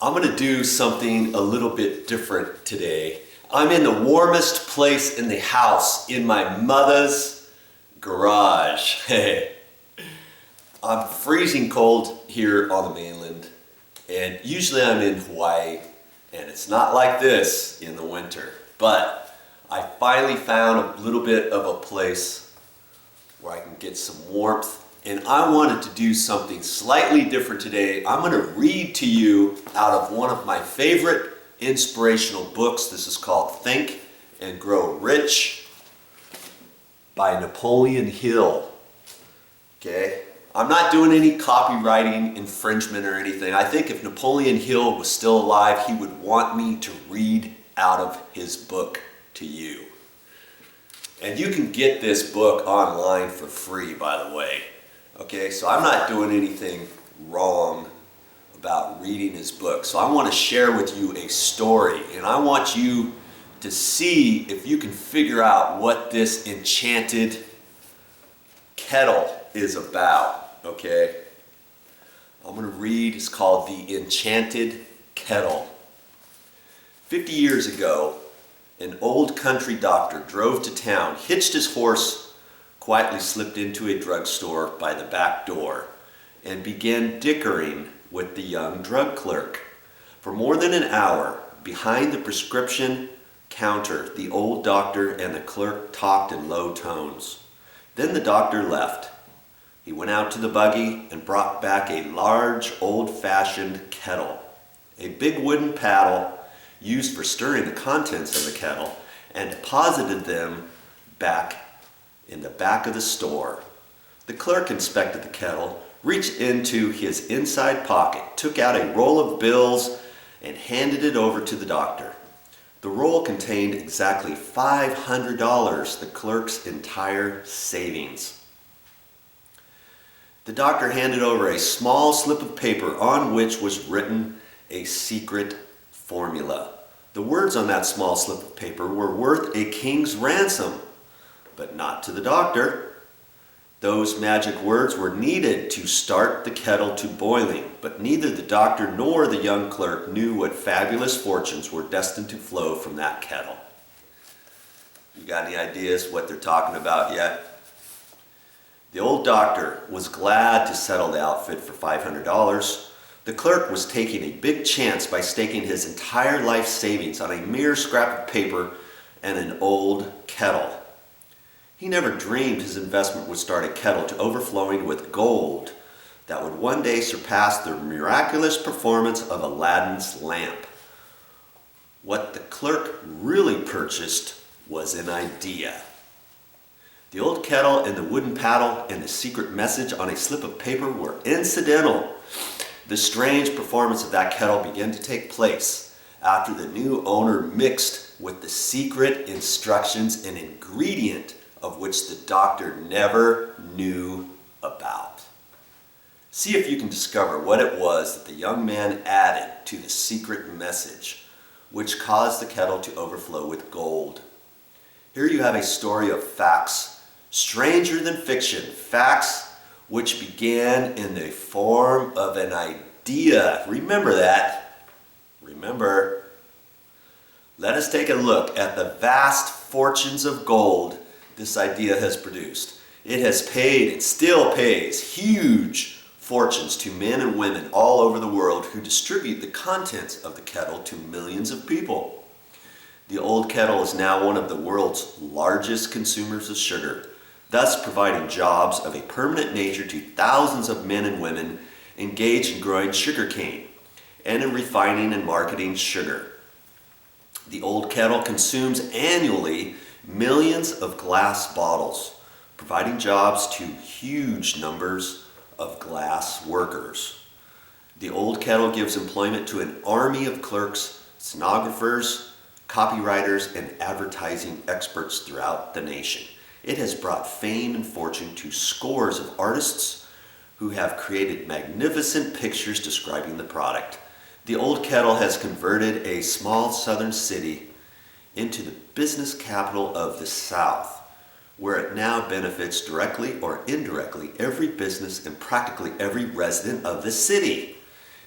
I'm going to do something a little bit different today. I'm in the warmest place in the house, in my mother's garage. Hey, I'm freezing cold here on the mainland, and usually I'm in Hawaii, and it's not like this in the winter. But I finally found a little bit of a place where I can get some warmth. And I wanted to do something slightly different today. I'm going to read to you out of one of my favorite inspirational books. This is called Think and Grow Rich by Napoleon Hill. Okay? I'm not doing any copywriting infringement or anything. I think if Napoleon Hill was still alive, he would want me to read out of his book to you. And you can get this book online for free, by the way. Okay, so I'm not doing anything wrong about reading his book. So I want to share with you a story, and I want you to see if you can figure out what this enchanted kettle is about. Okay, I'm going to read. It's called The Enchanted Kettle. 50 years ago, an old country doctor drove to town, hitched his horse, quietly slipped into a drugstore by the back door, and began dickering with the young drug clerk. For more than an hour, behind the prescription counter, the old doctor and the clerk talked in low tones. Then the doctor left. He went out to the buggy and brought back a large, old-fashioned kettle, a big wooden paddle used for stirring the contents of the kettle, and deposited them back in the back of the store. The clerk inspected the kettle, reached into his inside pocket, took out a roll of bills, and handed it over to the doctor. The roll contained exactly $500, the clerk's entire savings. The doctor handed over a small slip of paper on which was written a secret formula. The words on that small slip of paper were worth a king's ransom, but not to the doctor. Those magic words were needed to start the kettle to boiling, but neither the doctor nor the young clerk knew what fabulous fortunes were destined to flow from that kettle. You got any ideas what they're talking about yet? The old doctor was glad to settle the outfit for $500. The clerk was taking a big chance by staking his entire life savings on a mere scrap of paper and an old kettle. He never dreamed his investment would start a kettle to overflowing with gold that would one day surpass the miraculous performance of Aladdin's lamp. What the clerk really purchased was an idea. The old kettle and the wooden paddle and the secret message on a slip of paper were incidental. The strange performance of that kettle began to take place after the new owner mixed with the secret instructions an ingredient of which the doctor never knew about. See if you can discover what it was that the young man added to the secret message, which caused the kettle to overflow with gold. Here you have a story of facts, stranger than fiction, facts which began in the form of an idea. Remember that. Remember. Let us take a look at the vast fortunes of gold this idea has produced. It has paid and still pays huge fortunes to men and women all over the world who distribute the contents of the kettle to millions of people. The old kettle is now one of the world's largest consumers of sugar, thus providing jobs of a permanent nature to thousands of men and women engaged in growing sugarcane and in refining and marketing sugar. The old kettle consumes annually millions of glass bottles, providing jobs to huge numbers of glass workers. The old kettle gives employment to an army of clerks, stenographers, copywriters, and advertising experts throughout the nation. It has brought fame and fortune to scores of artists who have created magnificent pictures describing the product. The old kettle has converted a small southern city into the business capital of the South, where it now benefits directly or indirectly every business and practically every resident of the city.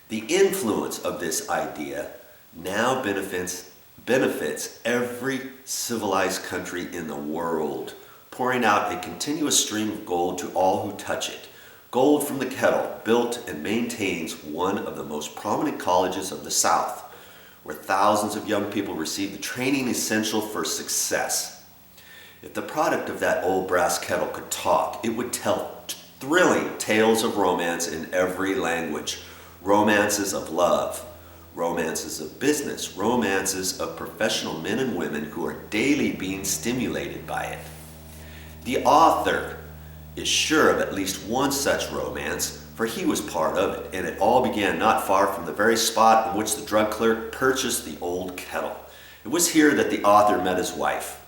The influence of this idea now benefits every civilized country in the world, pouring out a continuous stream of gold to all who touch it. Gold from the kettle built and maintains one of the most prominent colleges of the South, where thousands of young people receive the training essential for success. If the product of that old brass kettle could talk, it would tell thrilling tales of romance in every language. Romances of love, romances of business, romances of professional men and women who are daily being stimulated by it. The author is sure of at least one such romance, for he was part of it, and it all began not far from the very spot on which the drug clerk purchased the old kettle. It was here that the author met his wife,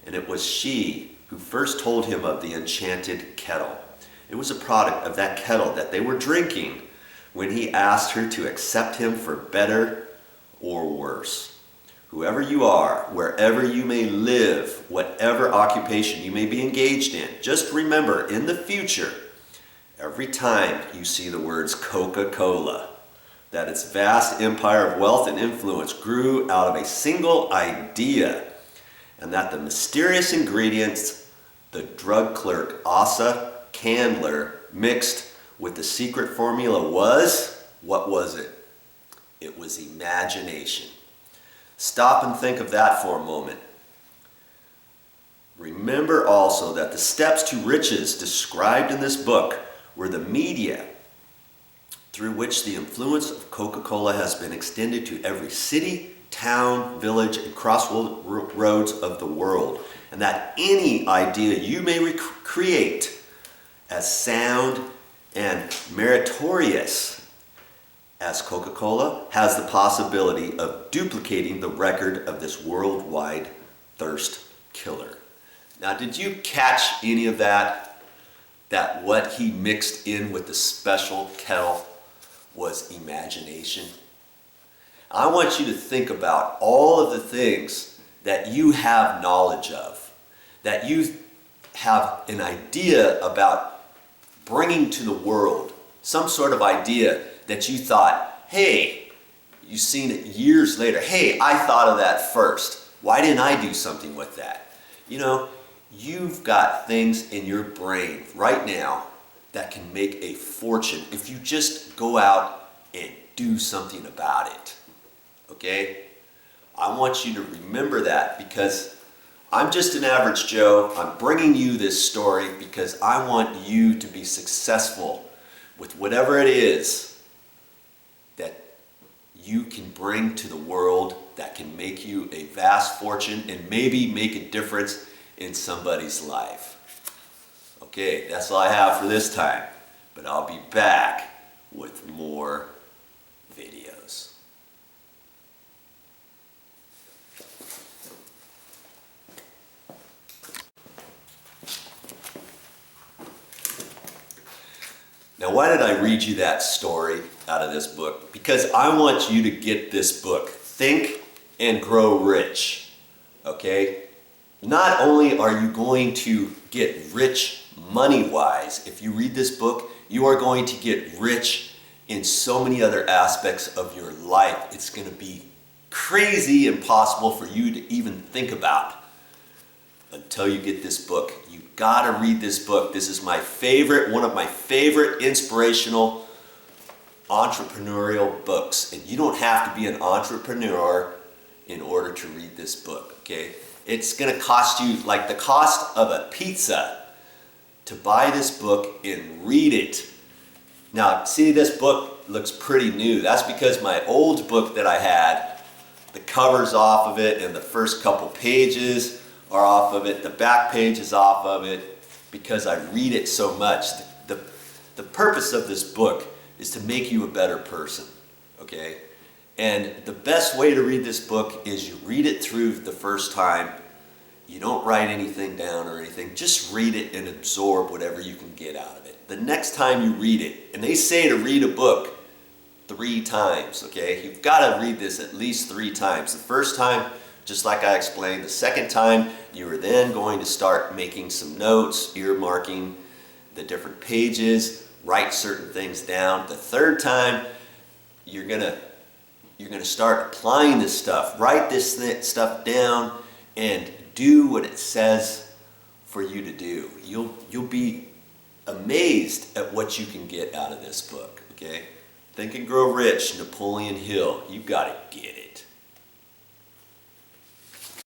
and it was she who first told him of the enchanted kettle. It was a product of that kettle that they were drinking when he asked her to accept him for better or worse. Whoever you are, wherever you may live, whatever occupation you may be engaged in, just remember in the future, every time you see the words Coca-Cola, that its vast empire of wealth and influence grew out of a single idea, and that the mysterious ingredients the drug clerk Asa Candler mixed with the secret formula was, what was it? It was imagination. Stop and think of that for a moment. Remember also that the steps to riches described in this book were the media through which the influence of Coca-Cola has been extended to every city, town, village, and crossroads of the world, and that any idea you may create as sound and meritorious as Coca-Cola has the possibility of duplicating the record of this worldwide thirst killer. Now, did you catch any of that? That what he mixed in with the special kettle was imagination? I want you to think about all of the things that you have knowledge of, that you have an idea about bringing to the world, some sort of idea that you thought, hey, you've seen it years later. Hey, I thought of that first. Why didn't I do something with that? You know, you've got things in your brain right now that can make a fortune if you just go out and do something about it. Okay? I want you to remember that, because I'm just an average Joe. I'm bringing you this story because I want you to be successful with whatever it is that you can bring to the world that can make you a vast fortune and maybe make a difference in somebody's life. Okay, that's all I have for this time, but I'll be back with more videos. Now, why did I read you that story out of this book? Because I want you to get this book, Think and Grow Rich, okay? Not only are you going to get rich money-wise, if you read this book, you are going to get rich in so many other aspects of your life. It's going to be crazy impossible for you to even think about until you get this book. You gotta read this book. This is my favorite, one of my favorite inspirational entrepreneurial books. And you don't have to be an entrepreneur in order to read this book, okay? It's gonna cost you like the cost of a pizza to buy this book and read it. Now, see, this book looks pretty new. That's because my old book that I had, the cover's off of it and the first couple pages are off of it, the back page is off of it, because I read it so much. The purpose of this book is to make you a better person, okay? And the best way to read this book is you read it through the first time. You don't write anything down or anything, just read it and absorb whatever you can get out of it. The next time you read it, and they say to read a book 3 times, okay? You've got to read this at least 3 times. The first time, just like I explained. The second time, you are then going to start making some notes, earmarking the different pages, write certain things down. The third time, you're gonna start applying this stuff. Write this stuff down and do what it says for you to do. You'll be amazed at what you can get out of this book. Okay, Think and Grow Rich, Napoleon Hill. You got to get it.